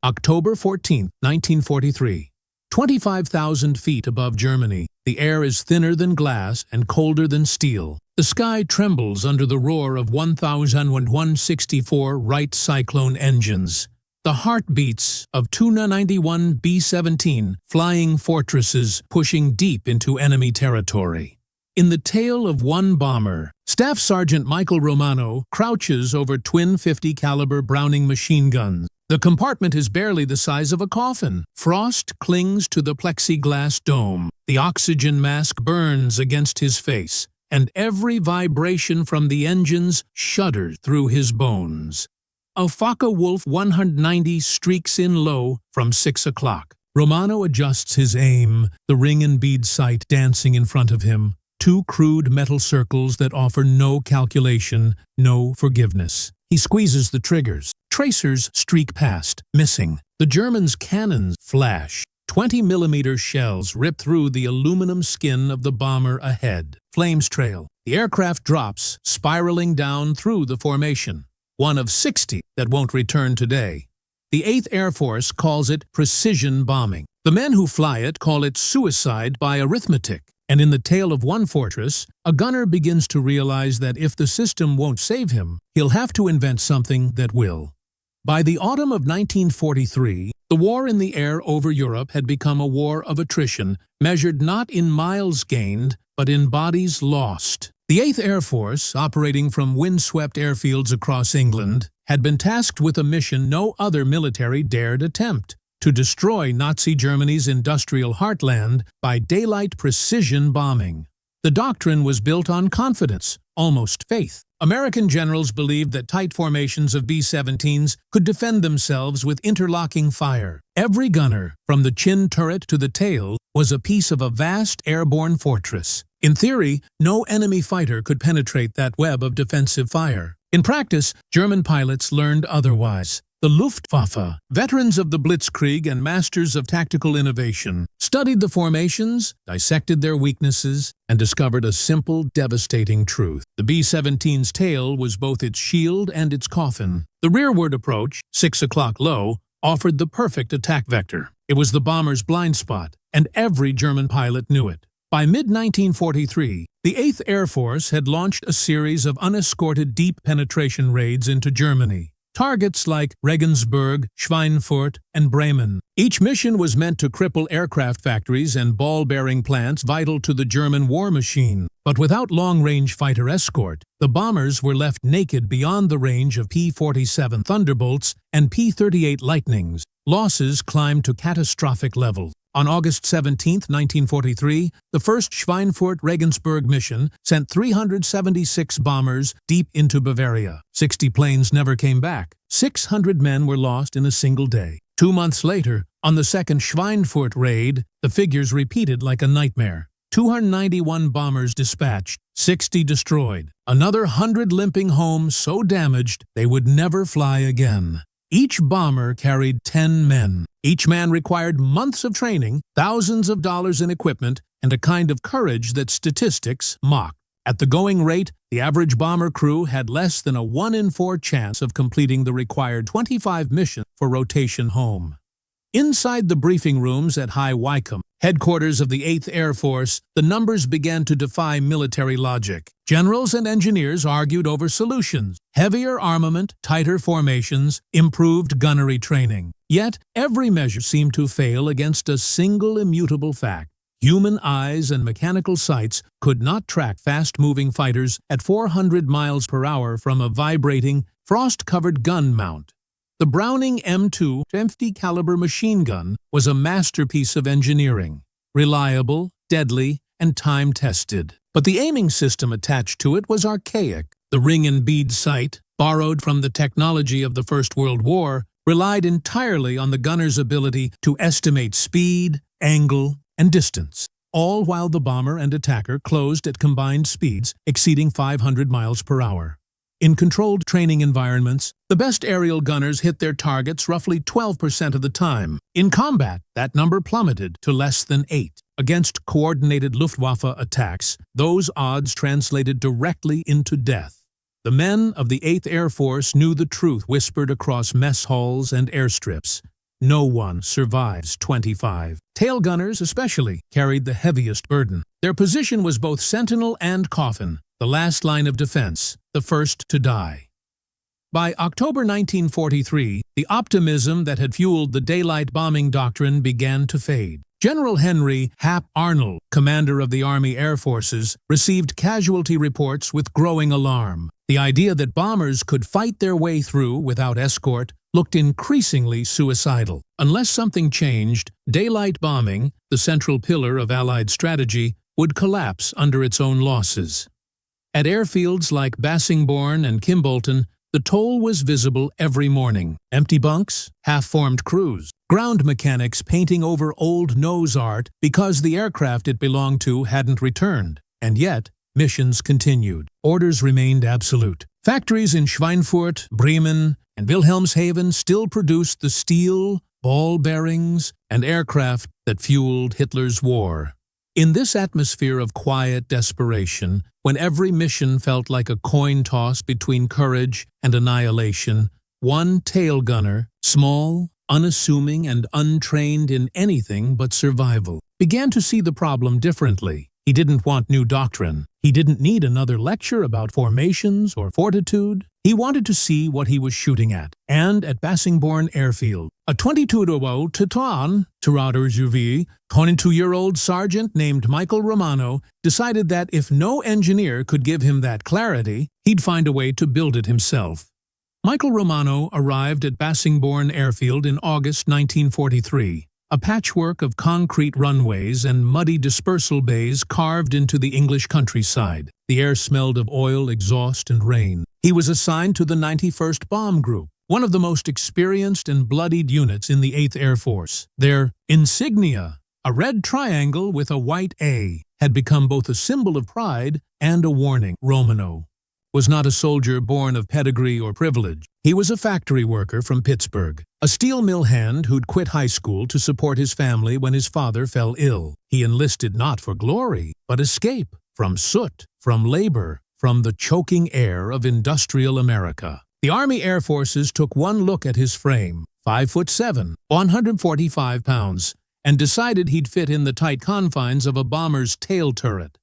October 14, 1943. 25,000 feet above Germany, the air is thinner than glass and colder than steel. The sky trembles under the roar of 1,164 Wright Cyclone engines. The heartbeats of Tuna-91 B-17 flying fortresses pushing deep into enemy territory. In the tail of one bomber, Staff Sergeant Michael Romano crouches over twin 50-caliber Browning machine guns. The compartment is barely the size of a coffin. Frost clings to the plexiglass dome. The oxygen mask burns against his face, and every vibration from the engines shudders through his bones. A Focke-Wulf 190 streaks in low from 6 o'clock. Romano adjusts his aim, the ring and bead sight dancing in front of him. Two crude metal circles that offer no calculation, no forgiveness. He squeezes the triggers. Tracers streak past, missing. The Germans' cannons flash. 20-millimeter shells rip through the aluminum skin of the bomber ahead. Flames trail. The aircraft drops, spiraling down through the formation. One of 60 that won't return today. The 8th Air Force calls it precision bombing. The men who fly it call it suicide by arithmetic. And in the tail of one fortress, a gunner begins to realize that if the system won't save him, he'll have to invent something that will. By the autumn of 1943, the war in the air over Europe had become a war of attrition, measured not in miles gained, but in bodies lost. The 8th Air Force, operating from windswept airfields across England, had been tasked with a mission no other military dared attempt: to destroy Nazi Germany's industrial heartland by daylight precision bombing. The doctrine was built on confidence, almost faith. American generals believed that tight formations of B-17s could defend themselves with interlocking fire. Every gunner, from the chin turret to the tail, was a piece of a vast airborne fortress. In theory, no enemy fighter could penetrate that web of defensive fire. In practice, German pilots learned otherwise. The Luftwaffe, veterans of the Blitzkrieg and masters of tactical innovation, studied the formations, dissected their weaknesses, and discovered a simple, devastating truth. The B-17's tail was both its shield and its coffin. The rearward approach, 6 o'clock low, offered the perfect attack vector. It was the bomber's blind spot, and every German pilot knew it. By mid-1943, the 8th Air Force had launched a series of unescorted deep penetration raids into Germany. Targets like Regensburg, Schweinfurt, and Bremen. Each mission was meant to cripple aircraft factories and ball-bearing plants vital to the German war machine. But without long-range fighter escort, the bombers were left naked beyond the range of P-47 Thunderbolts and P-38 Lightnings. Losses climbed to catastrophic levels. On August 17, 1943, the first Schweinfurt-Regensburg mission sent 376 bombers deep into Bavaria. 60 planes never came back. 600 men were lost in a single day. 2 months later, on the second Schweinfurt raid, the figures repeated like a nightmare. 291 bombers dispatched, 60 destroyed. Another 100 limping home so damaged they would never fly again. Each bomber carried 10 men. Each man required months of training, thousands of dollars in equipment, and a kind of courage that statistics mocked. At the going rate, the average bomber crew had less than a 1 in 4 chance of completing the required 25 missions for rotation home. Inside the briefing rooms at High Wycombe, headquarters of the 8th Air Force, the numbers began to defy military logic. Generals and engineers argued over solutions: heavier armament, tighter formations, improved gunnery training. Yet, every measure seemed to fail against a single immutable fact. Human eyes and mechanical sights could not track fast-moving fighters at 400 miles per hour from a vibrating, frost-covered gun mount. The Browning M2 50-caliber machine gun was a masterpiece of engineering, reliable, deadly, and time-tested. But the aiming system attached to it was archaic. The ring and bead sight, borrowed from the technology of the First World War, relied entirely on the gunner's ability to estimate speed, angle, and distance, all while the bomber and attacker closed at combined speeds exceeding 500 miles per hour. In controlled training environments, the best aerial gunners hit their targets roughly 12% of the time. In combat, that number plummeted to less than 8. Against coordinated Luftwaffe attacks, those odds translated directly into death. The men of the 8th Air Force knew the truth whispered across mess halls and airstrips. No one survives 25. Tail gunners, especially, carried the heaviest burden. Their position was both sentinel and coffin, the last line of defense, the first to die. By October 1943, the optimism that had fueled the daylight bombing doctrine began to fade. General Henry Hap Arnold, commander of the Army Air Forces, received casualty reports with growing alarm. The idea that bombers could fight their way through without escort looked increasingly suicidal. Unless something changed, daylight bombing, the central pillar of Allied strategy, would collapse under its own losses. At airfields like Bassingbourn and Kimbolton, the toll was visible every morning. Empty bunks, half-formed crews, ground mechanics painting over old nose art because the aircraft it belonged to hadn't returned. And yet, missions continued. Orders remained absolute. Factories in Schweinfurt, Bremen, and Wilhelmshaven still produced the steel, ball bearings, and aircraft that fueled Hitler's war. In this atmosphere of quiet desperation, when every mission felt like a coin toss between courage and annihilation, one tail gunner, small, unassuming, and untrained in anything but survival, began to see the problem differently. He didn't want new doctrine. He didn't need another lecture about formations or fortitude. He wanted to see what he was shooting at. And at Bassingbourn Airfield, a 22-year-old Teton, 22-year-old sergeant named Michael Romano, decided that if no engineer could give him that clarity, he'd find a way to build it himself. Michael Romano arrived at Bassingbourn Airfield in August 1943. A patchwork of concrete runways and muddy dispersal bays carved into the English countryside. The air smelled of oil, exhaust, and rain. He was assigned to the 91st Bomb Group, one of the most experienced and bloodied units in the 8th Air Force. Their insignia, a red triangle with a white A, had become both a symbol of pride and a warning. Romano was not a soldier born of pedigree or privilege. He was a factory worker from Pittsburgh, a steel mill hand who'd quit high school to support his family when his father fell ill. He enlisted not for glory, but escape from soot, from labor, from the choking air of industrial America. The Army Air Forces took one look at his frame, 5'7", 145 pounds, and decided he'd fit in the tight confines of a bomber's tail turret.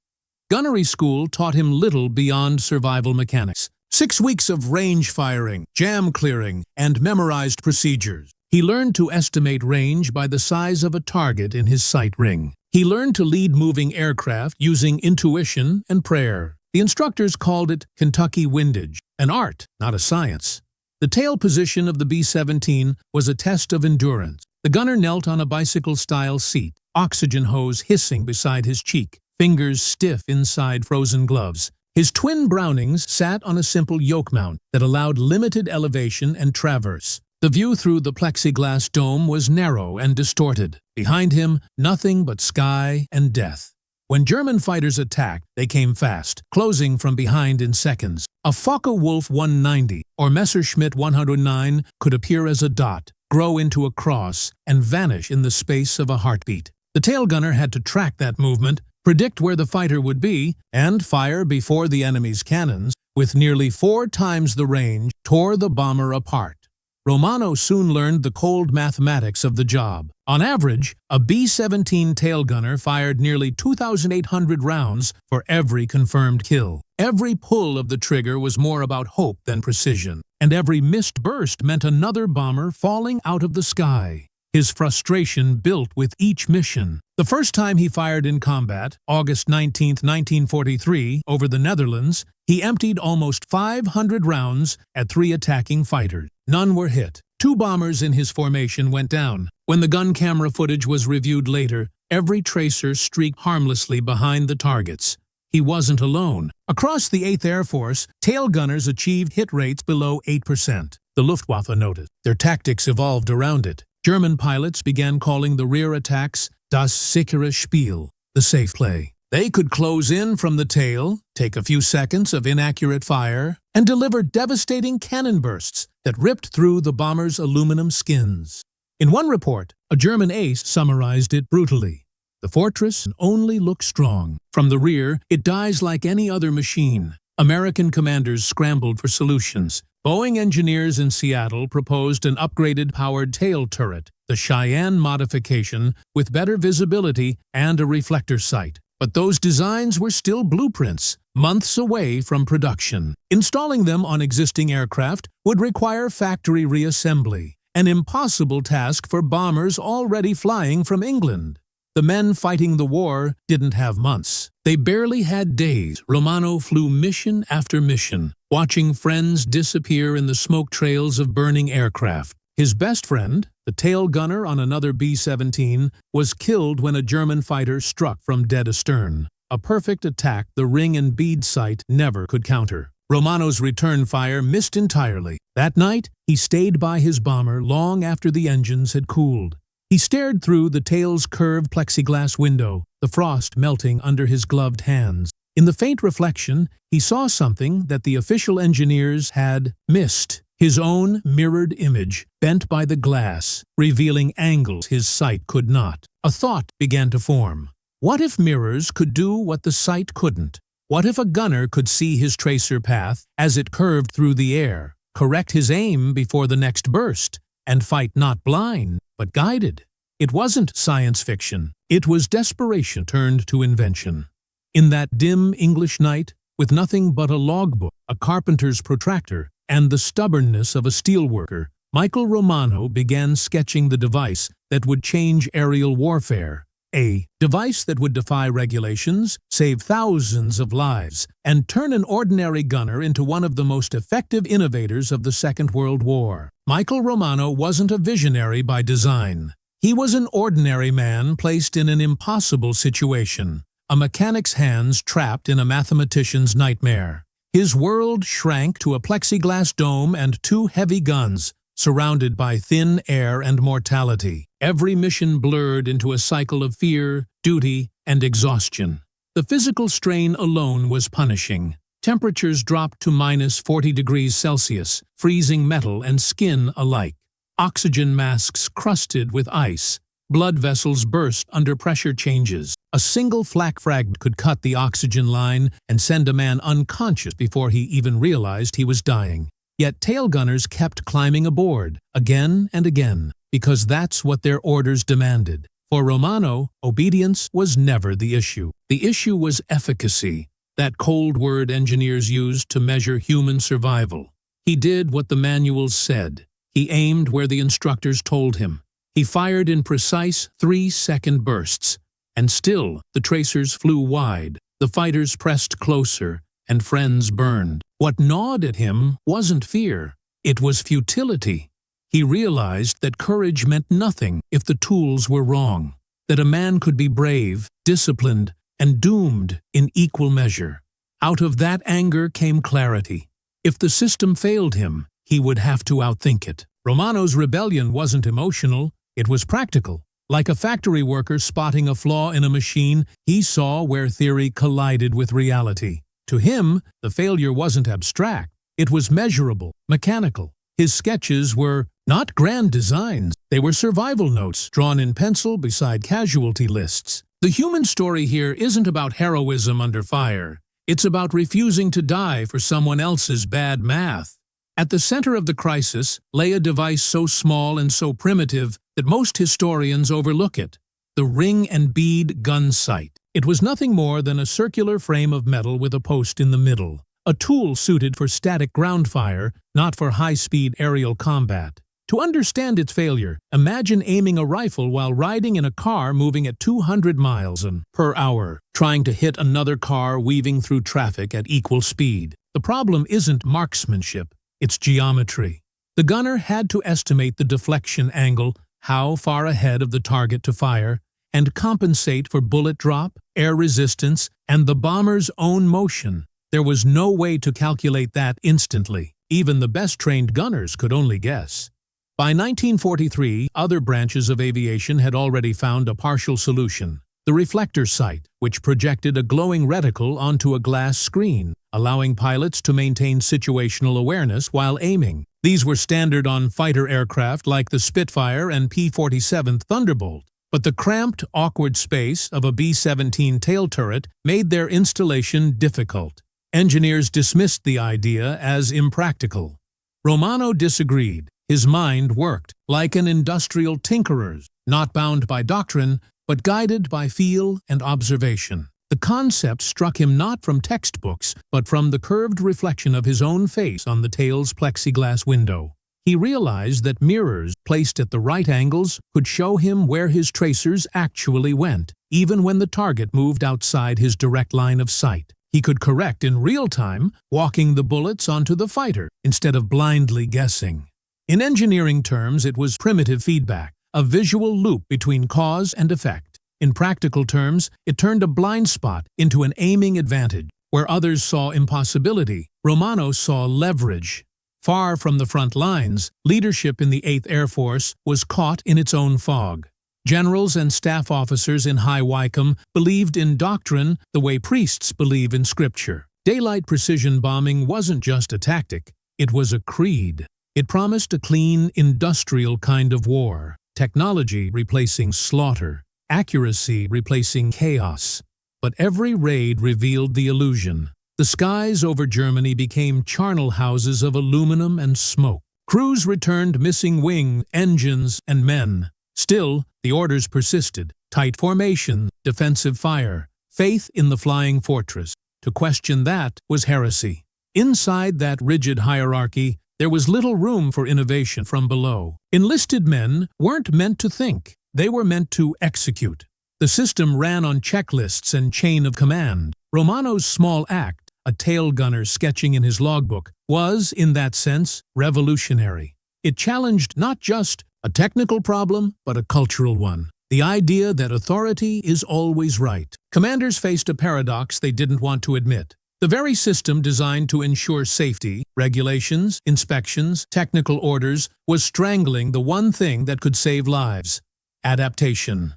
Gunnery school taught him little beyond survival mechanics. 6 weeks of range firing, jam clearing, and memorized procedures. He learned to estimate range by the size of a target in his sight ring. He learned to lead moving aircraft using intuition and prayer. The instructors called it Kentucky windage, an art, not a science. The tail position of the B-17 was a test of endurance. The gunner knelt on a bicycle-style seat, oxygen hose hissing beside his cheek, fingers stiff inside frozen gloves. His twin Brownings sat on a simple yoke mount that allowed limited elevation and traverse. The view through the plexiglass dome was narrow and distorted. Behind him, nothing but sky and death. When German fighters attacked, they came fast, closing from behind in seconds. A Focke-Wulf 190 or Messerschmitt 109 could appear as a dot, grow into a cross, and vanish in the space of a heartbeat. The tail gunner had to track that movement, predict where the fighter would be, and fire before the enemy's cannons, with nearly 4 times the range, tore the bomber apart. Romano soon learned the cold mathematics of the job. On average, a B-17 tail gunner fired nearly 2,800 rounds for every confirmed kill. Every pull of the trigger was more about hope than precision, and every missed burst meant another bomber falling out of the sky. His frustration built with each mission. The first time he fired in combat, August 19, 1943, over the Netherlands, he emptied almost 500 rounds at 3 attacking fighters. None were hit. 2 bombers in his formation went down. When the gun camera footage was reviewed later, every tracer streaked harmlessly behind the targets. He wasn't alone. Across the 8th Air Force, tail gunners achieved hit rates below 8%. The Luftwaffe noticed. Their tactics evolved around it. German pilots began calling the rear attacks das sichere Spiel, the safe play. They could close in from the tail, take a few seconds of inaccurate fire, and deliver devastating cannon bursts that ripped through the bomber's aluminum skins. In one report, a German ace summarized it brutally. The fortress only looks strong. From the rear, it dies like any other machine. American commanders scrambled for solutions. Boeing engineers in Seattle proposed an upgraded powered tail turret, the Cheyenne modification, with better visibility and a reflector sight. But those designs were still blueprints, months away from production. Installing them on existing aircraft would require factory reassembly, an impossible task for bombers already flying from England. The men fighting the war didn't have months. They barely had days. Romano flew mission after mission, watching friends disappear in the smoke trails of burning aircraft. His best friend, the tail gunner on another B-17, was killed when a German fighter struck from dead astern. A perfect attack the ring and bead sight never could counter. Romano's return fire missed entirely. That night, he stayed by his bomber long after the engines had cooled. He stared through the tail's curved plexiglass window, the frost melting under his gloved hands. In the faint reflection, he saw something that the official engineers had missed. His own mirrored image, bent by the glass, revealing angles his sight could not. A thought began to form. What if mirrors could do what the sight couldn't? What if a gunner could see his tracer path as it curved through the air, correct his aim before the next burst, and fight not blind, but guided? It wasn't science fiction. It was desperation turned to invention. In that dim English night, with nothing but a logbook, a carpenter's protractor, and the stubbornness of a steelworker, Michael Romano began sketching the device that would change aerial warfare. A device that would defy regulations, save thousands of lives, and turn an ordinary gunner into one of the most effective innovators of the Second World War. Michael Romano wasn't a visionary by design. He was an ordinary man placed in an impossible situation, a mechanic's hands trapped in a mathematician's nightmare. His world shrank to a plexiglass dome and two heavy guns, surrounded by thin air and mortality. Every mission blurred into a cycle of fear, duty, and exhaustion. The physical strain alone was punishing. Temperatures dropped to -40 degrees Celsius, freezing metal and skin alike. Oxygen masks crusted with ice. Blood vessels burst under pressure changes. A single flak fragment could cut the oxygen line and send a man unconscious before he even realized he was dying. Yet tail gunners kept climbing aboard, again and again, because that's what their orders demanded. For Romano, obedience was never the issue. The issue was efficacy, that cold word engineers used to measure human survival. He did what the manuals said. He aimed where the instructors told him. He fired in precise 3-second bursts. And still, the tracers flew wide. The fighters pressed closer, and friends burned. What gnawed at him wasn't fear. It was futility. He realized that courage meant nothing if the tools were wrong, that a man could be brave, disciplined, and doomed in equal measure. Out of that anger came clarity. If the system failed him, he would have to outthink it. Romano's rebellion wasn't emotional, it was practical. Like a factory worker spotting a flaw in a machine, he saw where theory collided with reality. To him, the failure wasn't abstract. It was measurable, mechanical. His sketches were not grand designs. They were survival notes drawn in pencil beside casualty lists. The human story here isn't about heroism under fire. It's about refusing to die for someone else's bad math. At the center of the crisis lay a device so small and so primitive that most historians overlook it: the ring and bead gun sight. It was nothing more than a circular frame of metal with a post in the middle, a tool suited for static ground fire, not for high-speed aerial combat. To understand its failure, imagine aiming a rifle while riding in a car moving at 200 miles per hour, trying to hit another car weaving through traffic at equal speed. The problem isn't marksmanship, it's geometry. The gunner had to estimate the deflection angle, how far ahead of the target to fire, and compensate for bullet drop, air resistance, and the bomber's own motion. There was no way to calculate that instantly. Even the best-trained gunners could only guess. By 1943, other branches of aviation had already found a partial solution: the reflector sight, which projected a glowing reticle onto a glass screen, allowing pilots to maintain situational awareness while aiming. These were standard on fighter aircraft like the Spitfire and P-47 Thunderbolt. But the cramped, awkward space of a B-17 tail turret made their installation difficult. Engineers dismissed the idea as impractical. Romano disagreed. His mind worked like an industrial tinkerer's, not bound by doctrine, but guided by feel and observation. The concept struck him not from textbooks, but from the curved reflection of his own face on the tail's plexiglass window. He realized that mirrors placed at the right angles could show him where his tracers actually went, even when the target moved outside his direct line of sight. He could correct in real time, walking the bullets onto the fighter instead of blindly guessing. In engineering terms, it was primitive feedback, a visual loop between cause and effect. In practical terms, it turned a blind spot into an aiming advantage. Where others saw impossibility, Romano saw leverage. Far from the front lines, leadership in the 8th Air Force was caught in its own fog. Generals and staff officers in High Wycombe believed in doctrine the way priests believe in scripture. Daylight precision bombing wasn't just a tactic, it was a creed. It promised a clean, industrial kind of war, technology replacing slaughter, accuracy replacing chaos. But every raid revealed the illusion. The skies over Germany became charnel houses of aluminum and smoke. Crews returned missing wing, engines, and men. Still, the orders persisted. Tight formation, defensive fire, faith in the flying fortress. To question that was heresy. Inside that rigid hierarchy, there was little room for innovation from below. Enlisted men weren't meant to think. They were meant to execute. The system ran on checklists and chain of command. Romano's small act, a tail gunner sketching in his logbook, was, in that sense, revolutionary. It challenged not just a technical problem, but a cultural one. The idea that authority is always right. Commanders faced a paradox they didn't want to admit. The very system designed to ensure safety, regulations, inspections, technical orders, was strangling the one thing that could save lives: adaptation.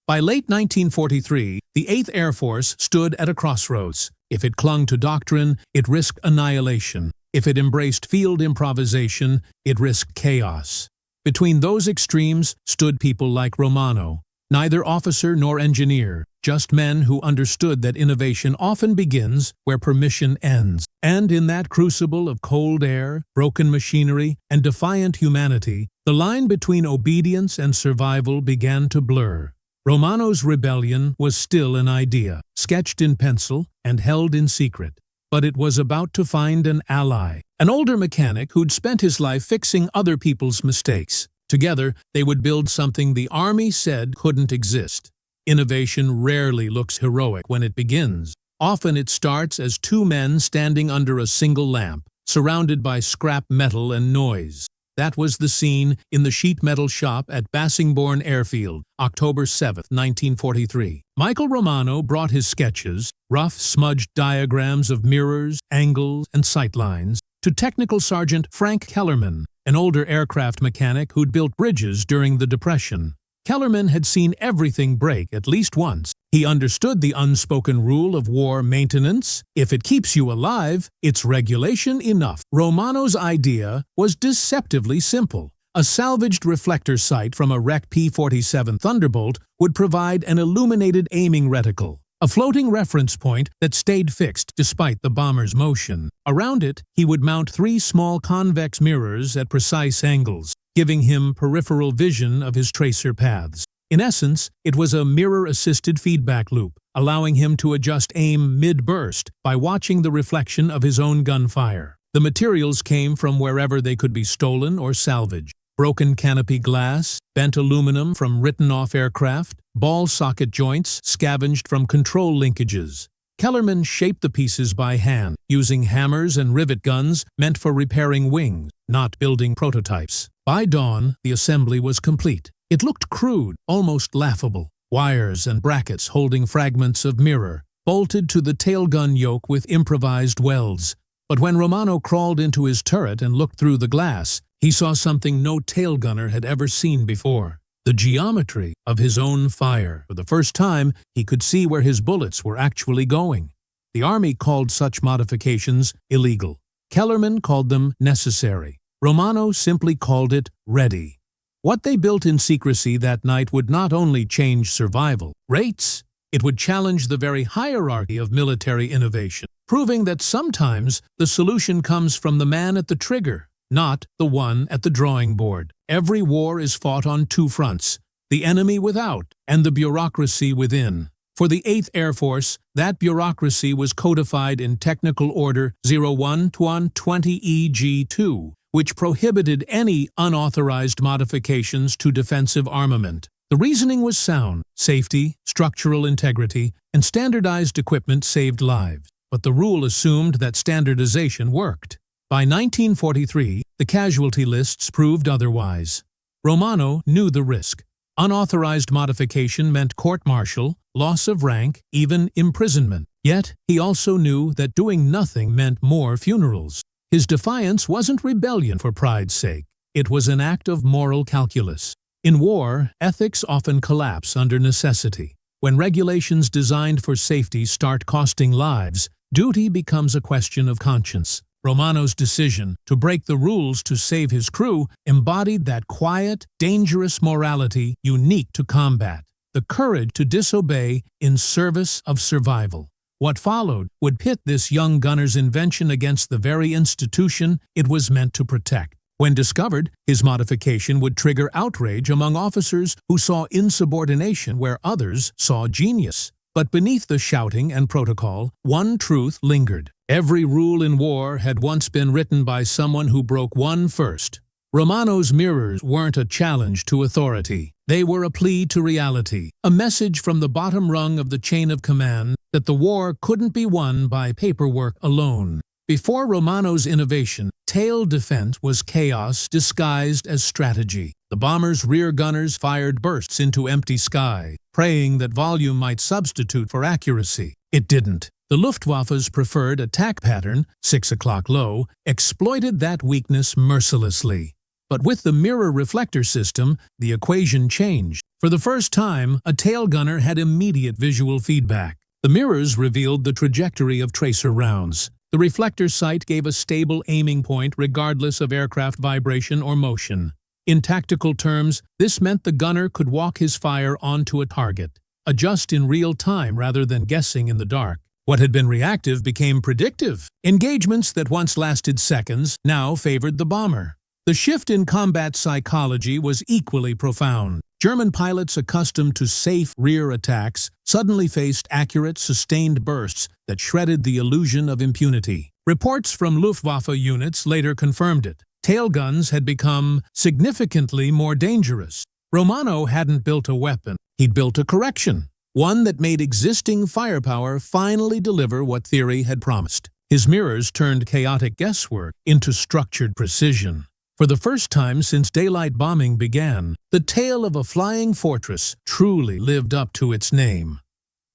By late 1943, the 8th Air Force stood at a crossroads. If it clung to doctrine, it risked annihilation. If it embraced field improvisation, it risked chaos. Between those extremes stood people like Romano, neither officer nor engineer, just men who understood that innovation often begins where permission ends. And in that crucible of cold air, broken machinery, and defiant humanity, the line between obedience and survival began to blur. Romano's rebellion was still an idea, sketched in pencil and held in secret. But it was about to find an ally, an older mechanic who'd spent his life fixing other people's mistakes. Together, they would build something the Army said couldn't exist. Innovation rarely looks heroic when it begins. Often it starts as two men standing under a single lamp, surrounded by scrap metal and noise. That was the scene in the sheet metal shop at Bassingbourn Airfield, October 7, 1943. Michael Romano brought his sketches, rough, smudged diagrams of mirrors, angles, and sightlines, to Technical Sergeant Frank Kellerman, an older aircraft mechanic who'd built bridges during the Depression. Kellerman had seen everything break at least once. He understood the unspoken rule of war maintenance. If it keeps you alive, it's regulation enough. Romano's idea was deceptively simple. A salvaged reflector sight from a wrecked P-47 Thunderbolt would provide an illuminated aiming reticle, a floating reference point that stayed fixed despite the bomber's motion. Around it, he would mount 3 small convex mirrors at precise angles, giving him peripheral vision of his tracer paths. In essence, it was a mirror-assisted feedback loop, allowing him to adjust aim mid-burst by watching the reflection of his own gunfire. The materials came from wherever they could be stolen or salvaged. Broken canopy glass, bent aluminum from written-off aircraft, ball socket joints scavenged from control linkages. Kellerman shaped the pieces by hand, using hammers and rivet guns meant for repairing wings, not building prototypes. By dawn, the assembly was complete. It looked crude, almost laughable. Wires and brackets holding fragments of mirror, bolted to the tailgun yoke with improvised welds. But when Romano crawled into his turret and looked through the glass, he saw something no tailgunner had ever seen before: the geometry of his own fire. For the first time, he could see where his bullets were actually going. The Army called such modifications illegal. Kellerman called them necessary. Romano simply called it ready. What they built in secrecy that night would not only change survival rates, It would challenge the very hierarchy of military innovation, proving that sometimes the solution comes from the man at the trigger, not the one at the drawing board. Every war is fought on two fronts, the enemy without and the bureaucracy within. For the 8th Air Force, that bureaucracy was codified in Technical Order 01-20EG2, which prohibited any unauthorized modifications to defensive armament. The reasoning was sound. Safety, structural integrity, and standardized equipment saved lives. But the rule assumed that standardization worked. By 1943, the casualty lists proved otherwise. Romano knew the risk. Unauthorized modification meant court-martial, loss of rank, even imprisonment. Yet, he also knew that doing nothing meant more funerals. His defiance wasn't rebellion for pride's sake. It was an act of moral calculus. In war, ethics often collapse under necessity. When regulations designed for safety start costing lives, duty becomes a question of conscience. Romano's decision to break the rules to save his crew embodied that quiet, dangerous morality unique to combat, the courage to disobey in service of survival. What followed would pit this young gunner's invention against the very institution it was meant to protect. When discovered, his modification would trigger outrage among officers who saw insubordination where others saw genius. But beneath the shouting and protocol, one truth lingered. Every rule in war had once been written by someone who broke one first. Romano's mirrors weren't a challenge to authority. They were a plea to reality, a message from the bottom rung of the chain of command that the war couldn't be won by paperwork alone. Before Romano's innovation, tail defense was chaos disguised as strategy. The bomber's rear gunners fired bursts into empty sky, praying that volume might substitute for accuracy. It didn't. The Luftwaffe's preferred attack pattern, 6 o'clock low, exploited that weakness mercilessly. But with the mirror reflector system, the equation changed. For the first time, a tail gunner had immediate visual feedback. The mirrors revealed the trajectory of tracer rounds. The reflector sight gave a stable aiming point regardless of aircraft vibration or motion. In tactical terms, this meant the gunner could walk his fire onto a target, adjust in real time rather than guessing in the dark. What had been reactive became predictive. Engagements that once lasted seconds now favored the bomber. The shift in combat psychology was equally profound. German pilots accustomed to safe rear attacks suddenly faced accurate, sustained bursts that shredded the illusion of impunity. Reports from Luftwaffe units later confirmed it. Tail guns had become significantly more dangerous. Romano hadn't built a weapon, he'd built a correction, one that made existing firepower finally deliver what theory had promised. His mirrors turned chaotic guesswork into structured precision. For the first time since daylight bombing began, the tale of a flying fortress truly lived up to its name.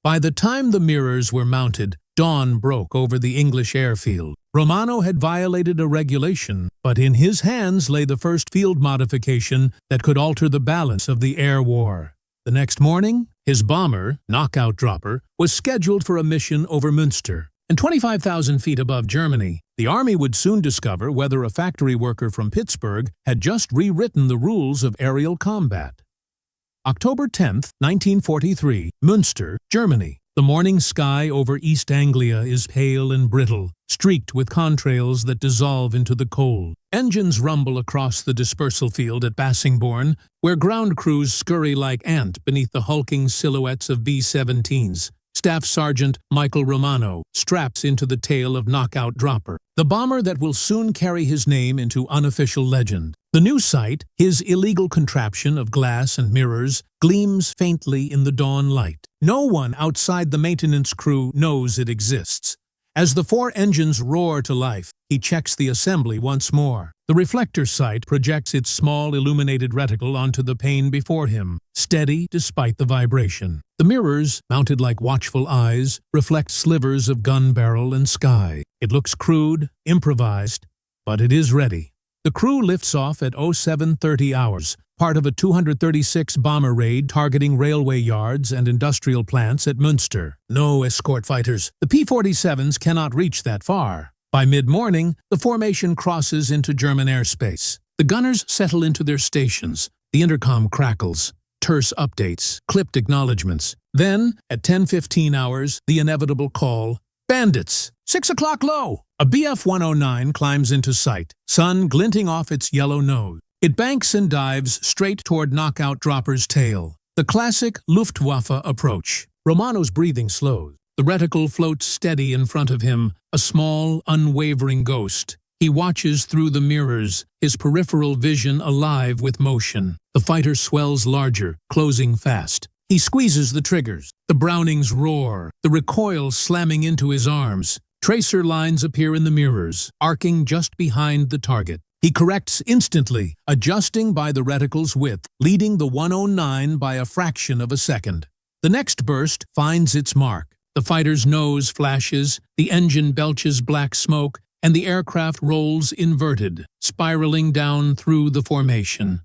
By the time the mirrors were mounted, dawn broke over the English airfield. Romano had violated a regulation, but in his hands lay the first field modification that could alter the balance of the air war. The next morning, his bomber, Knockout Dropper, was scheduled for a mission over Münster. And 25,000 feet above Germany, the Army would soon discover whether a factory worker from Pittsburgh had just rewritten the rules of aerial combat. October 10, 1943, Münster, Germany. The morning sky over East Anglia is pale and brittle, streaked with contrails that dissolve into the cold. Engines rumble across the dispersal field at Bassingbourn, where ground crews scurry like ant beneath the hulking silhouettes of B-17s. Staff Sergeant Michael Romano straps into the tail of Knockout Dropper, the bomber that will soon carry his name into unofficial legend. The new sight, his illegal contraption of glass and mirrors, gleams faintly in the dawn light. No one outside the maintenance crew knows it exists. As the 4 engines roar to life, he checks the assembly once more. The reflector sight projects its small illuminated reticle onto the pane before him, steady despite the vibration. The mirrors, mounted like watchful eyes, reflect slivers of gun barrel and sky. It looks crude, improvised, but it is ready. The crew lifts off at 0730 hours, part of a 236 bomber raid targeting railway yards and industrial plants at Münster. No escort fighters. The P-47s cannot reach that far. By mid-morning, the formation crosses into German airspace. The gunners settle into their stations. The intercom crackles. Terse updates, clipped acknowledgements. Then, at 10:15 hours, the inevitable call, "Bandits! 6 o'clock low!" A BF-109 climbs into sight, sun glinting off its yellow nose. It banks and dives straight toward knockout dropper's tail. The classic Luftwaffe approach. Romano's breathing slows. The reticle floats steady in front of him, a small, unwavering ghost. He watches through the mirrors, his peripheral vision alive with motion. The fighter swells larger, closing fast. He squeezes the triggers. The Brownings roar, the recoil slamming into his arms. Tracer lines appear in the mirrors, arcing just behind the target. He corrects instantly, adjusting by the reticle's width, leading the 109 by a fraction of a second. The next burst finds its mark. The fighter's nose flashes, the engine belches black smoke, and the aircraft rolls inverted, spiraling down through the formation.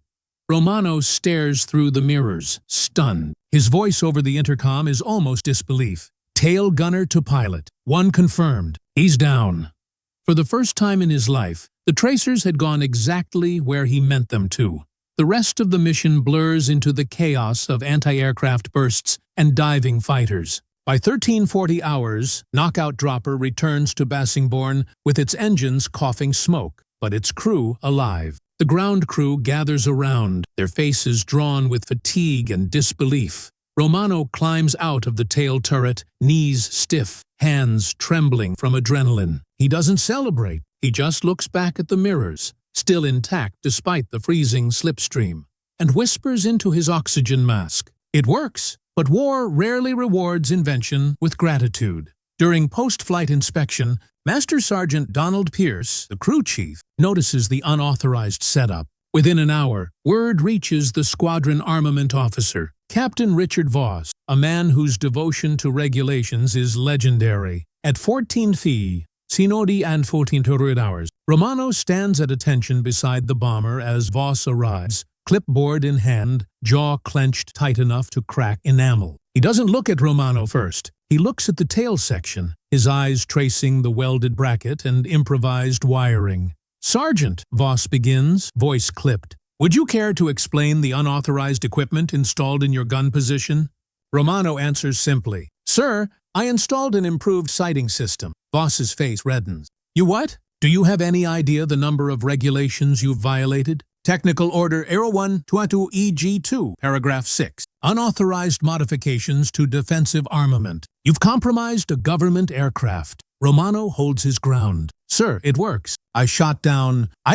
Romano stares through the mirrors, stunned. His voice over the intercom is almost disbelief. Tail gunner to pilot. One confirmed. He's down. For the first time in his life, the tracers had gone exactly where he meant them to. The rest of the mission blurs into the chaos of anti-aircraft bursts and diving fighters. By 1340 hours, Knockout Dropper returns to Bassingbourn with its engines coughing smoke, but its crew alive. The ground crew gathers around, their faces drawn with fatigue and disbelief. Romano climbs out of the tail turret, knees stiff, hands trembling from adrenaline. He doesn't celebrate, he just looks back at the mirrors, still intact despite the freezing slipstream, and whispers into his oxygen mask. It works, but war rarely rewards invention with gratitude. During post-flight inspection, Master Sergeant Donald Pierce, the crew chief, notices the unauthorized setup. Within an hour, word reaches the squadron armament officer, Captain Richard Voss, a man whose devotion to regulations is legendary. At 14 phi, Sinodi and 14 hours, Romano stands at attention beside the bomber as Voss arrives, clipboard in hand, jaw clenched tight enough to crack enamel. He doesn't look at Romano first. He looks at the tail section, his eyes tracing the welded bracket and improvised wiring. "Sergeant," Voss begins, voice clipped, "would you care to explain the unauthorized equipment installed in your gun position?" Romano answers simply, "Sir, I installed an improved sighting system." Voss's face reddens. "You what? Do you have any idea the number of regulations you've violated? Technical Order 0122 EG2, Paragraph 6. Unauthorized modifications to defensive armament. You've compromised a government aircraft." Romano holds his ground. "Sir, it works. I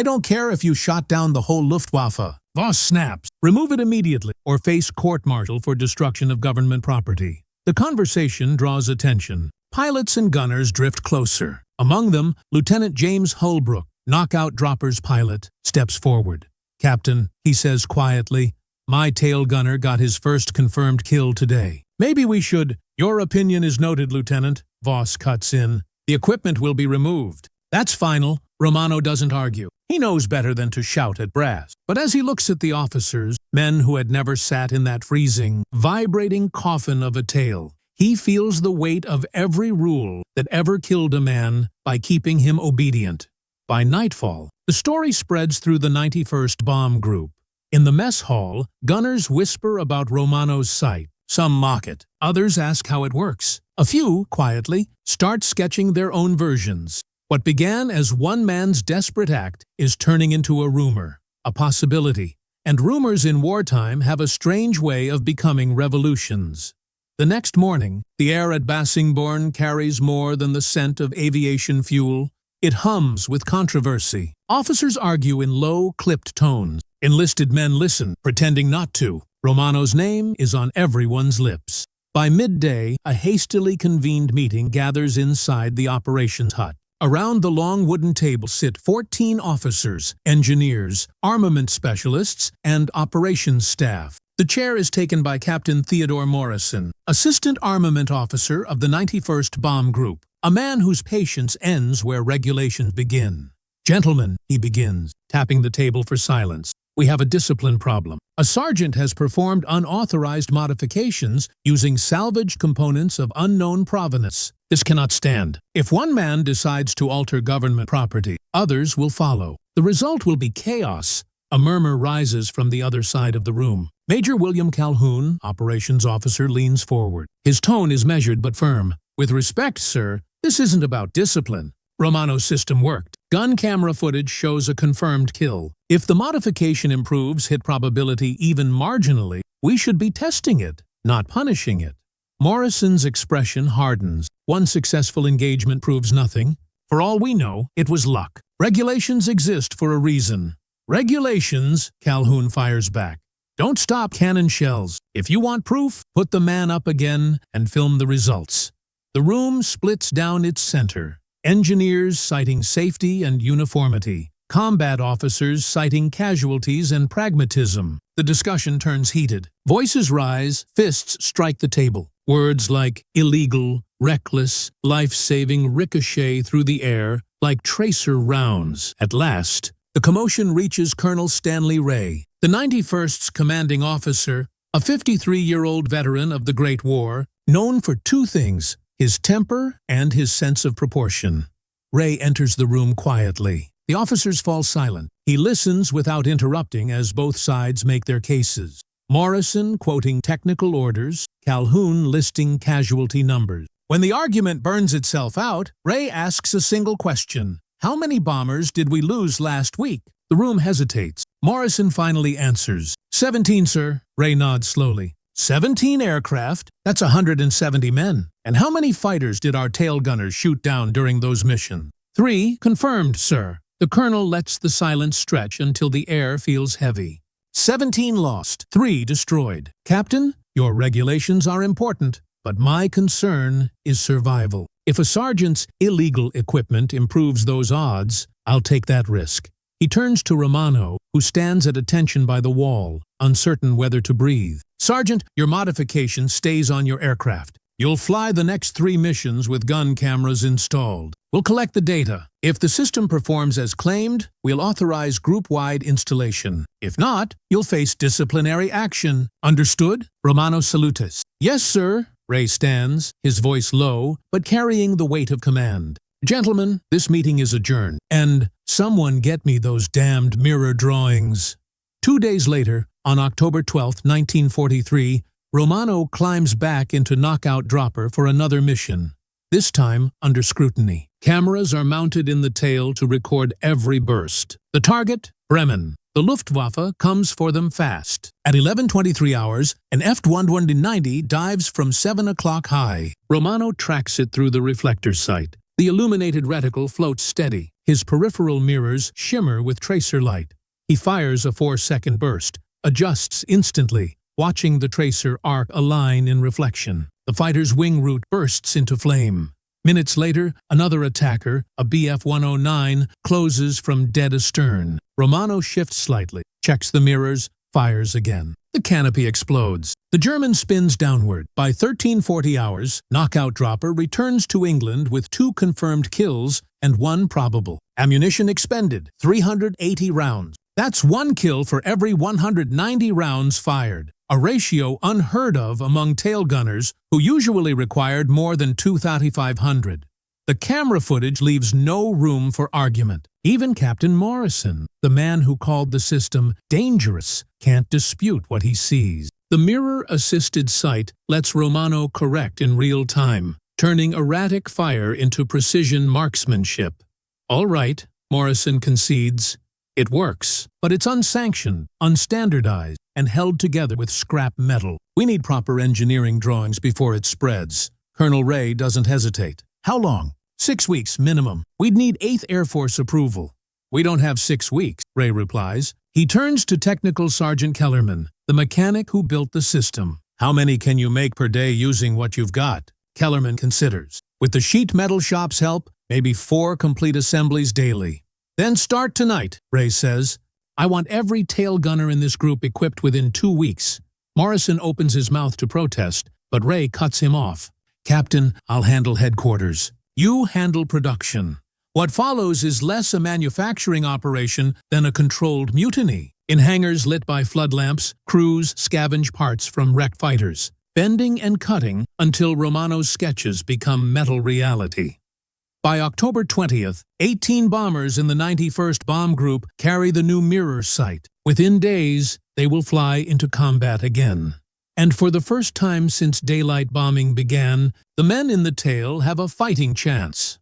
don't care if you shot down the whole Luftwaffe." Voss snaps. "Remove it immediately or face court-martial for destruction of government property." The conversation draws attention. Pilots and gunners drift closer. Among them, Lieutenant James Holbrook, Knockout Dropper's pilot, steps forward. "Captain," he says quietly, "my tail gunner got his first confirmed kill today. Maybe we should—" "Your opinion is noted, Lieutenant," Voss cuts in. "The equipment will be removed." "That's final." Romano doesn't argue. He knows better than to shout at brass. But as he looks at the officers, men who had never sat in that freezing, vibrating coffin of a tail, he feels the weight of every rule that ever killed a man by keeping him obedient. By nightfall, the story spreads through the 91st Bomb Group. In the mess hall, gunners whisper about Romano's sight. Some mock it. Others ask how it works. A few, quietly, start sketching their own versions. What began as one man's desperate act is turning into a rumor, a possibility. And rumors in wartime have a strange way of becoming revolutions. The next morning, the air at Bassingbourn carries more than the scent of aviation fuel. It hums with controversy. Officers argue in low, clipped tones. Enlisted men listen, pretending not to. Romano's name is on everyone's lips. By midday, a hastily convened meeting gathers inside the operations hut. Around the long wooden table sit 14 officers, engineers, armament specialists, and operations staff. The chair is taken by Captain Theodore Morrison, Assistant Armament Officer of the 91st Bomb Group, a man whose patience ends where regulations begin. "Gentlemen," he begins, tapping the table for silence, "we have a discipline problem. A sergeant has performed unauthorized modifications using salvaged components of unknown provenance. This cannot stand. If one man decides to alter government property, others will follow. The result will be chaos." A murmur rises from the other side of the room. Major William Calhoun, operations officer, leans forward. His tone is measured but firm. With respect, sir, this isn't about discipline. Romano's system worked. Gun camera footage shows a confirmed kill. If the modification improves hit probability even marginally, we should be testing it, not punishing it. Morrison's expression hardens. One successful engagement proves nothing. For all we know, it was luck. Regulations exist for a reason. Regulations, Calhoun fires back. Don't stop cannon shells. If you want proof, put the man up again and film the results. The room splits down its center. Engineers citing safety and uniformity. Combat officers citing casualties and pragmatism. The discussion turns heated. Voices rise, fists strike the table. Words like illegal, reckless, life-saving ricochet through the air like tracer rounds. At last, the commotion reaches Colonel Stanley Ray, the 91st's commanding officer, a 53-year-old veteran of the Great War, known for two things: his temper and his sense of proportion. Ray enters the room quietly. The officers fall silent. He listens without interrupting as both sides make their cases. Morrison quoting technical orders, Calhoun listing casualty numbers. When the argument burns itself out, Ray asks a single question. How many bombers did we lose last week? The room hesitates. Morrison finally answers. 17, sir. Ray nods slowly. 17 aircraft? That's 170 men. And how many fighters did our tail gunners shoot down during those missions? 3, confirmed, sir. The colonel lets the silence stretch until the air feels heavy. 17 lost, 3 destroyed. Captain, your regulations are important, but my concern is survival. If a sergeant's illegal equipment improves those odds, I'll take that risk. He turns to Romano, who stands at attention by the wall, uncertain whether to breathe. Sergeant, your modification stays on your aircraft. You'll fly the next 3 missions with gun cameras installed. We'll collect the data. If the system performs as claimed, we'll authorize group-wide installation. If not, you'll face disciplinary action. Understood? Romano salutis. Yes, sir. Ray stands, his voice low, but carrying the weight of command. Gentlemen, this meeting is adjourned. And someone get me those damned mirror drawings. 2 days later, on October 12, 1943, Romano climbs back into Knockout Dropper for another mission, this time under scrutiny. Cameras are mounted in the tail to record every burst. The target? Bremen. The Luftwaffe comes for them fast. At 11:23 hours, an F-190 dives from 7 o'clock high. Romano tracks it through the reflector sight. The illuminated reticle floats steady. His peripheral mirrors shimmer with tracer light. He fires a 4-second burst, adjusts instantly, watching the tracer arc a line in reflection. The fighter's wing root bursts into flame. Minutes later, another attacker, a Bf-109, closes from dead astern. Romano shifts slightly, checks the mirrors, fires again. The canopy explodes. The German spins downward. By 13:40 hours, Knockout Dropper returns to England with 2 confirmed kills and 1 probable. Ammunition expended, 380 rounds. That's 1 kill for every 190 rounds fired, a ratio unheard of among tail gunners who usually required more than 2,500. The camera footage leaves no room for argument. Even Captain Morrison, the man who called the system dangerous, can't dispute what he sees. The mirror-assisted sight lets Romano correct in real time, turning erratic fire into precision marksmanship. All right, Morrison concedes. It works, but it's unsanctioned, unstandardized, and held together with scrap metal. We need proper engineering drawings before it spreads. Colonel Ray doesn't hesitate. How long? 6 weeks minimum. We'd need 8th Air Force approval. We don't have 6 weeks, Ray replies. He turns to Technical Sergeant Kellerman, the mechanic who built the system. How many can you make per day using what you've got? Kellerman considers. With the sheet metal shop's help, maybe 4 complete assemblies daily. Then start tonight, Ray says. I want every tail gunner in this group equipped within 2 weeks. Morrison opens his mouth to protest, but Ray cuts him off. Captain, I'll handle headquarters. You handle production. What follows is less a manufacturing operation than a controlled mutiny. In hangars lit by flood lamps, crews scavenge parts from wrecked fighters, bending and cutting until Romano's sketches become metal reality. By October 20th, 18 bombers in the 91st Bomb Group carry the new mirror sight. Within days, they will fly into combat again. And for the first time since daylight bombing began, the men in the tail have a fighting chance.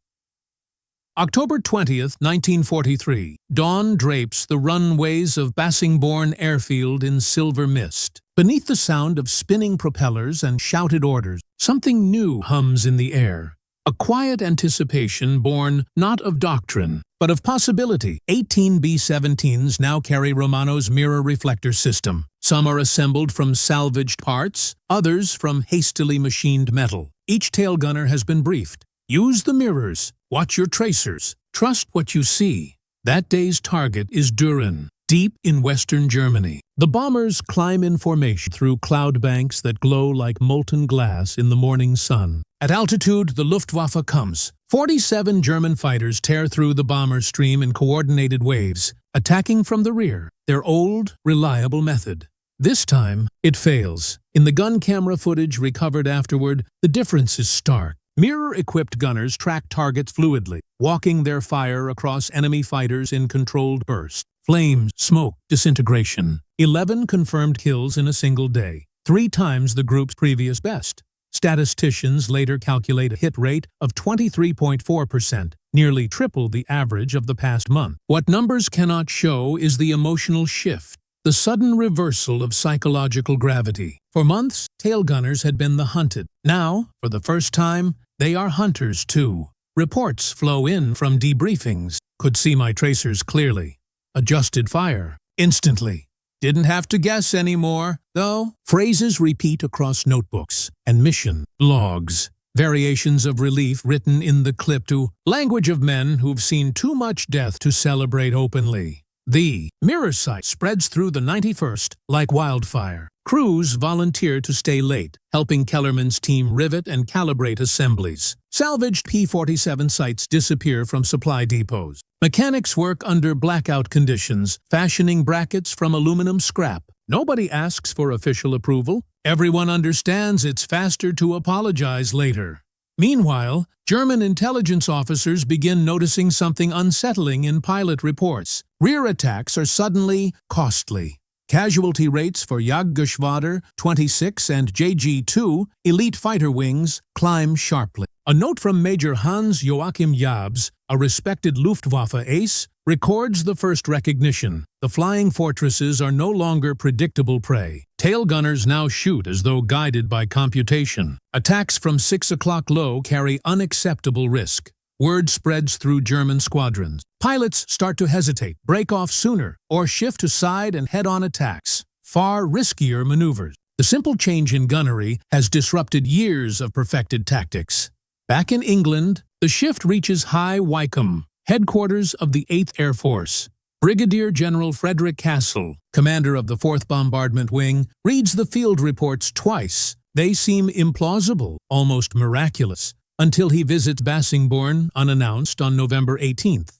October 20th, 1943. Dawn drapes the runways of Bassingbourn Airfield in silver mist. Beneath the sound of spinning propellers and shouted orders, something new hums in the air. A quiet anticipation born not of doctrine, but of possibility. 18 B-17s now carry Romano's mirror reflector system. Some are assembled from salvaged parts, others from hastily machined metal. Each tail gunner has been briefed. Use the mirrors. Watch your tracers. Trust what you see. That day's target is Düren, deep in western Germany. The bombers climb in formation through cloud banks that glow like molten glass in the morning sun. At altitude, the Luftwaffe comes. 47 German fighters tear through the bomber stream in coordinated waves, attacking from the rear, their old, reliable method. This time, it fails. In the gun camera footage recovered afterward, the difference is stark. Mirror-equipped gunners track targets fluidly, walking their fire across enemy fighters in controlled bursts. Flames, smoke, disintegration. 11 confirmed kills in a single day, 3 times the group's previous best. Statisticians later calculate a hit rate of 23.4%, nearly triple the average of the past month. What numbers cannot show is the emotional shift, the sudden reversal of psychological gravity. For months, tail gunners had been the hunted. Now, for the first time, they are hunters too. Reports flow in from debriefings. Could see my tracers clearly. Adjusted fire. Instantly. Didn't have to guess anymore, though. Phrases repeat across notebooks and mission logs. Variations of relief written in the clip to language of men who've seen too much death to celebrate openly. The mirror sight spreads through the 91st like wildfire. Crews volunteer to stay late, helping Kellerman's team rivet and calibrate assemblies. Salvaged P-47 sites disappear from supply depots. Mechanics work under blackout conditions, fashioning brackets from aluminum scrap. Nobody asks for official approval. Everyone understands it's faster to apologize later. Meanwhile, German intelligence officers begin noticing something unsettling in pilot reports. Rear attacks are suddenly costly. Casualty rates for Jagdgeschwader 26 and JG-2 elite fighter wings climb sharply. A note from Major Hans Joachim Jabs, a respected Luftwaffe ace, records the first recognition. The flying fortresses are no longer predictable prey. Tail gunners now shoot as though guided by computation. Attacks from 6 o'clock low carry unacceptable risk. Word spreads through German squadrons. Pilots start to hesitate, break off sooner, or shift to side and head-on attacks. Far riskier maneuvers. The simple change in gunnery has disrupted years of perfected tactics. Back in England, the shift reaches High Wycombe, headquarters of the 8th Air Force. Brigadier General Frederick Castle, commander of the 4th Bombardment Wing, reads the field reports twice. They seem implausible, almost miraculous, until he visits Bassingbourn unannounced on November 18th.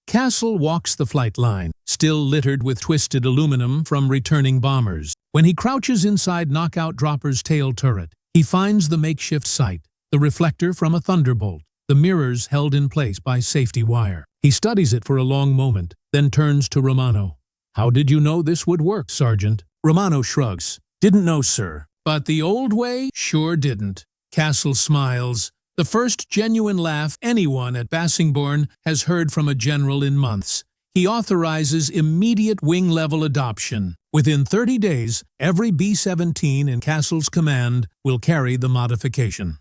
Castle walks the flight line, still littered with twisted aluminum from returning bombers. When he crouches inside Knockout Dropper's tail turret, he finds the makeshift sight, the reflector from a thunderbolt, the mirrors held in place by safety wire. He studies it for a long moment, then turns to Romano. "How did you know this would work, Sergeant?" Romano shrugs. "Didn't know, sir. But the old way sure didn't." Castle smiles. The first genuine laugh anyone at Bassingbourn has heard from a general in months. He authorizes immediate wing-level adoption. Within 30 days, every B-17 in Castle's command will carry the modification.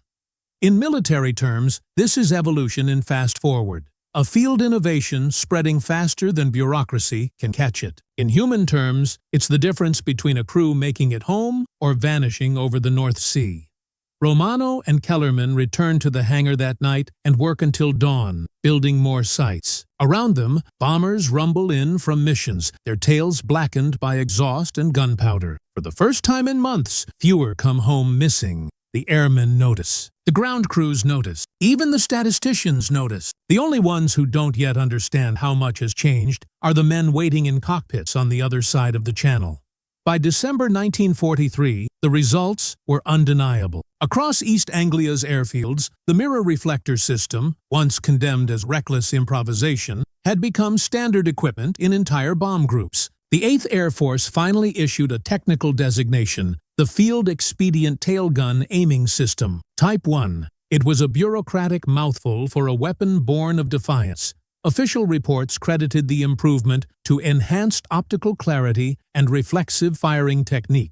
In military terms, this is evolution in fast-forward. A field innovation spreading faster than bureaucracy can catch it. In human terms, it's the difference between a crew making it home or vanishing over the North Sea. Romano and Kellerman return to the hangar that night and work until dawn, building more sites. Around them, bombers rumble in from missions, their tails blackened by exhaust and gunpowder. For the first time in months, fewer come home missing. The airmen notice. The ground crews notice. Even the statisticians notice. The only ones who don't yet understand how much has changed are the men waiting in cockpits on the other side of the channel. By December 1943, the results were undeniable. Across East Anglia's airfields, the mirror reflector system, once condemned as reckless improvisation, had become standard equipment in entire bomb groups. The 8th Air Force finally issued a technical designation, the Field Expedient Tailgun Aiming System, Type 1. It was a bureaucratic mouthful for a weapon born of defiance. Official reports credited the improvement to enhanced optical clarity and reflexive firing technique.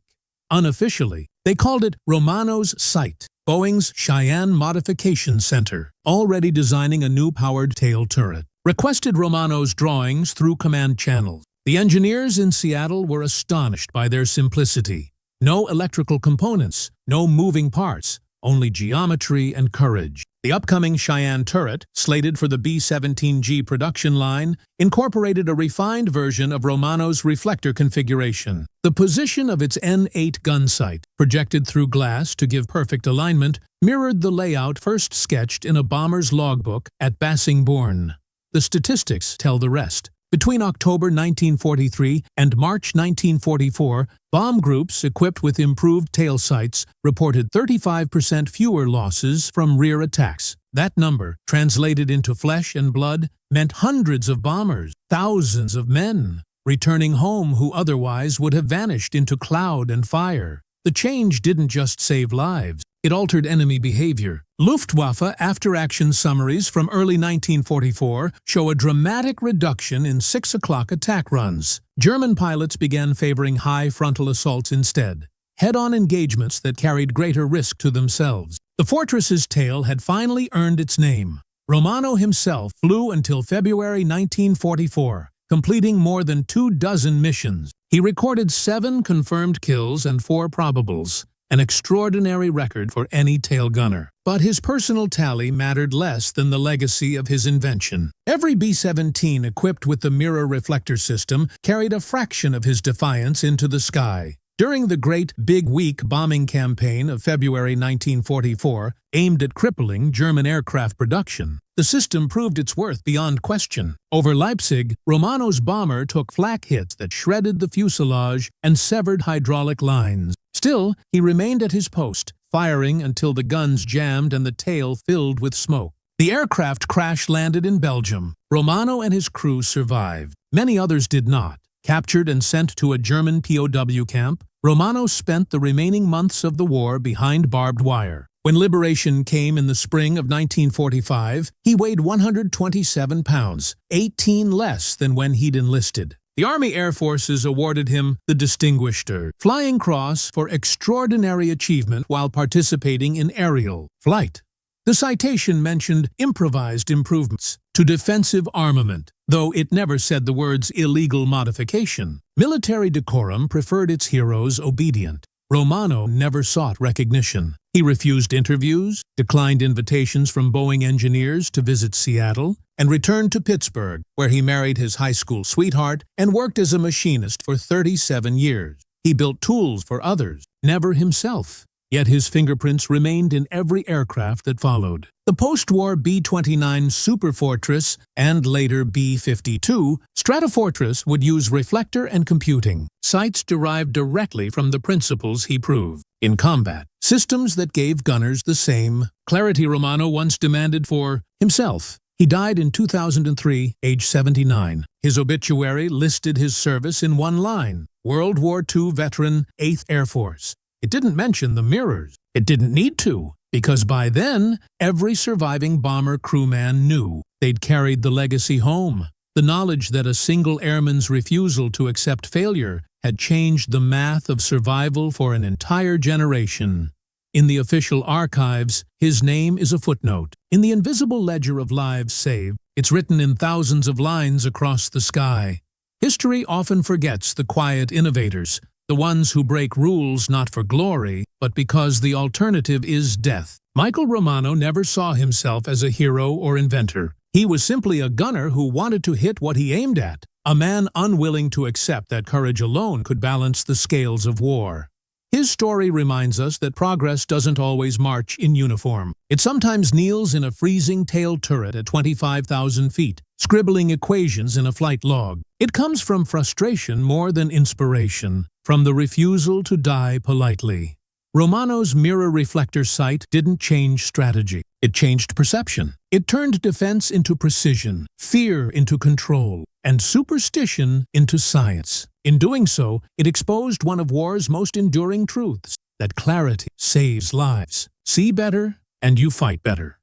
Unofficially, they called it Romano's Sight, Boeing's Cheyenne Modification Center, already designing a new powered tail turret. Requested Romano's drawings through command channels. The engineers in Seattle were astonished by their simplicity. No electrical components, no moving parts, only geometry and courage. The upcoming Cheyenne turret, slated for the B-17G production line, incorporated a refined version of Romano's reflector configuration. The position of its N8 gun sight, projected through glass to give perfect alignment, mirrored the layout first sketched in a bomber's logbook at Bassingbourn. The statistics tell the rest. Between October 1943 and March 1944, bomb groups equipped with improved tail sights reported 35% fewer losses from rear attacks. That number, translated into flesh and blood, meant hundreds of bombers, thousands of men, returning home who otherwise would have vanished into cloud and fire. The change didn't just save lives, it altered enemy behavior. Luftwaffe after-action summaries from early 1944 show a dramatic reduction in 6 o'clock attack runs. German pilots began favoring high frontal assaults instead, head-on engagements that carried greater risk to themselves. The fortress's tail had finally earned its name. Romano himself flew until February 1944, completing more than 24 missions. He recorded 7 confirmed kills and 4 probables, an extraordinary record for any tail gunner. But his personal tally mattered less than the legacy of his invention. Every B-17 equipped with the mirror reflector system carried a fraction of his defiance into the sky. During the Great Big Week bombing campaign of February 1944, aimed at crippling German aircraft production, the system proved its worth beyond question. Over Leipzig, Romano's bomber took flak hits that shredded the fuselage and severed hydraulic lines. Still, he remained at his post, firing until the guns jammed and the tail filled with smoke. The aircraft crash-landed in Belgium. Romano and his crew survived. Many others did not. Captured and sent to a German POW camp, Romano spent the remaining months of the war behind barbed wire. When liberation came in the spring of 1945, he weighed 127 pounds, 18 less than when he'd enlisted. The Army Air Forces awarded him the Distinguished Flying Cross for extraordinary achievement while participating in aerial flight. The citation mentioned improvised improvements to defensive armament, though it never said the words illegal modification. Military decorum preferred its heroes obedient. Romano never sought recognition. He refused interviews, declined invitations from Boeing engineers to visit Seattle, and returned to Pittsburgh, where he married his high school sweetheart and worked as a machinist for 37 years. He built tools for others, never himself. Yet his fingerprints remained in every aircraft that followed. The post-war B-29 Superfortress and later B-52 Stratofortress would use reflector and computing, sights derived directly from the principles he proved. In combat, systems that gave gunners the same clarity Romano once demanded for himself. He died in 2003, age 79. His obituary listed his service in one line: World War II veteran, 8th Air Force. It didn't mention the mirrors. It didn't need to, because by then, every surviving bomber crewman knew they'd carried the legacy home. The knowledge that a single airman's refusal to accept failure had changed the math of survival for an entire generation. In the official archives, his name is a footnote. In the invisible ledger of lives saved, it's written in thousands of lines across the sky. History often forgets the quiet innovators, the ones who break rules not for glory, but because the alternative is death. Michael Romano never saw himself as a hero or inventor. He was simply a gunner who wanted to hit what he aimed at, a man unwilling to accept that courage alone could balance the scales of war. His story reminds us that progress doesn't always march in uniform. It sometimes kneels in a freezing tail turret at 25,000 feet, scribbling equations in a flight log. It comes from frustration more than inspiration, from the refusal to die politely. Romano's mirror reflector sight didn't change strategy. It changed perception. It turned defense into precision, fear into control. and superstition into science. In doing so, it exposed one of war's most enduring truths, that clarity saves lives. See better, and you fight better.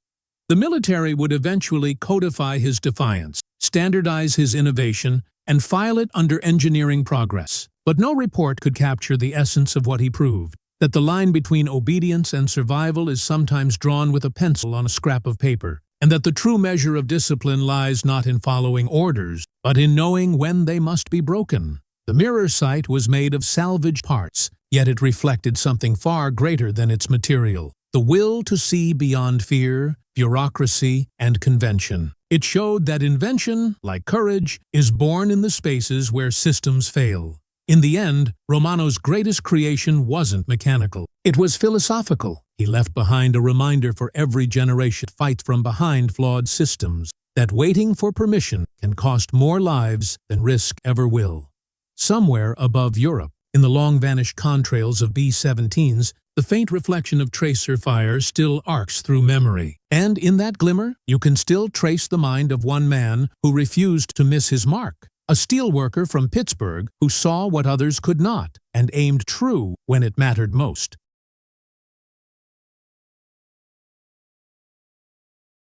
The military would eventually codify his defiance, standardize his innovation, and file it under engineering progress. But no report could capture the essence of what he proved, that the line between obedience and survival is sometimes drawn with a pencil on a scrap of paper, and that the true measure of discipline lies not in following orders, but in knowing when they must be broken. The mirror sight was made of salvaged parts, yet it reflected something far greater than its material, the will to see beyond fear, bureaucracy, and convention. It showed that invention, like courage, is born in the spaces where systems fail. In the end, Romano's greatest creation wasn't mechanical. It was philosophical. He left behind a reminder for every generation to fight from behind flawed systems, that waiting for permission can cost more lives than risk ever will. Somewhere above Europe, in the long-vanished contrails of B-17s, the faint reflection of tracer fire still arcs through memory. And in that glimmer, you can still trace the mind of one man who refused to miss his mark. A steelworker from Pittsburgh who saw what others could not and aimed true when it mattered most.